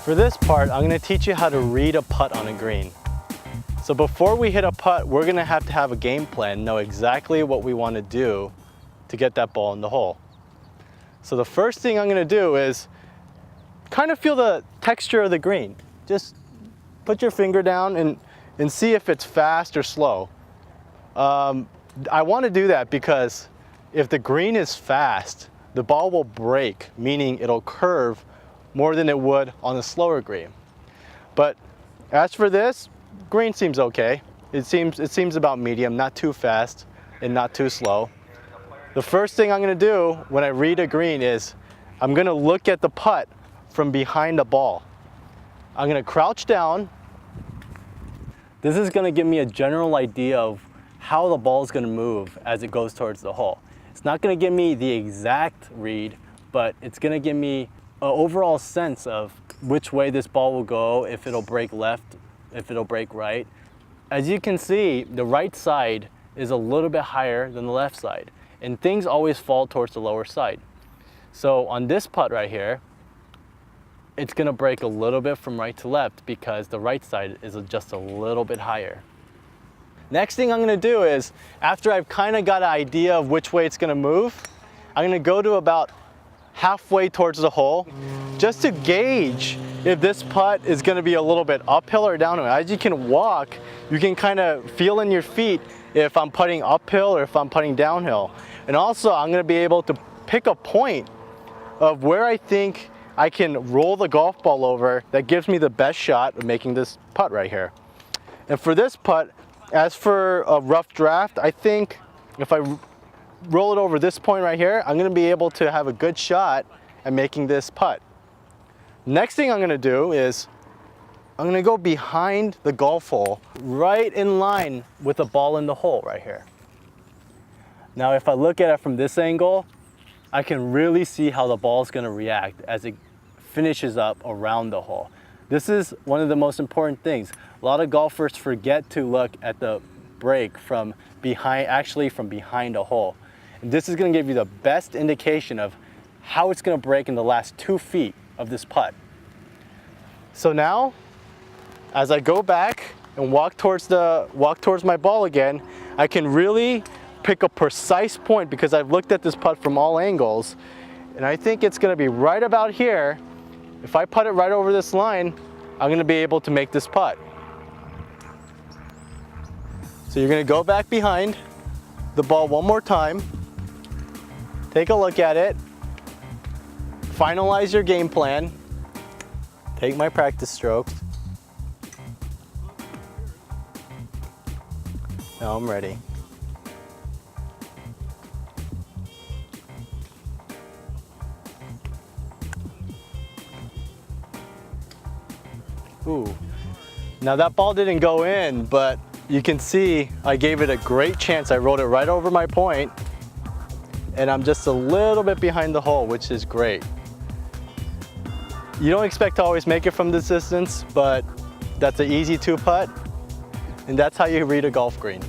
For this part, I'm going to teach you how to read a putt on a green. So before we hit a putt, we're going to have a game plan, know exactly what we want to do to get that ball in the hole. So the first thing I'm going to do is kind of feel the texture of the green. Just put your finger down and see if it's fast or slow. I want to do that because if the green is fast, the ball will break, meaning it'll curve more than it would on a slower green. But as for this, green seems okay. It seems about medium, not too fast and not too slow. The first thing I'm going to do when I read a green is I'm going to look at the putt from behind the ball. I'm going to crouch down. This is going to give me a general idea of how the ball is going to move as it goes towards the hole. It's not going to give me the exact read, but it's going to give me an overall sense of which way this ball will go, if it'll break left, if it'll break right. As you can see, the right side is a little bit higher than the left side, and things always fall towards the lower side. So on this putt right here, it's going to break a little bit from right to left because the right side is just a little bit higher. Next thing I'm going to do is, after I've kind of got an idea of which way it's going to move, I'm going to go to about halfway towards the hole just to gauge if this putt is going to be a little bit uphill or downhill. As you can walk, you can kind of feel in your feet if I'm putting uphill or if I'm putting downhill. And also I'm going to be able to pick a point of where I think I can roll the golf ball over that gives me the best shot of making this putt right here. And for this putt, as for a rough draft, I think if I roll it over this point right here, I'm going to be able to have a good shot at making this putt. Next thing I'm going to do is I'm going to go behind the golf hole, right in line with the ball in the hole right here. Now if I look at it from this angle, I can really see how the ball is going to react as it finishes up around the hole. This is one of the most important things. A lot of golfers forget to look at the break from behind, actually from behind a hole. And this is going to give you the best indication of how it's going to break in the last 2 feet of this putt. So now, as I go back and walk towards my ball again, I can really pick a precise point because I've looked at this putt from all angles, and I think it's going to be right about here. If I putt it right over this line, I'm going to be able to make this putt. So you're going to go back behind the ball one more time, take a look at it, finalize your game plan, take my practice strokes. Now I'm ready. Ooh. Now that ball didn't go in, but you can see I gave it a great chance. I rolled it right over my point, and I'm just a little bit behind the hole, which is great. You don't expect to always make it from this distance, but that's an easy 2 putt, and that's how you read a golf green.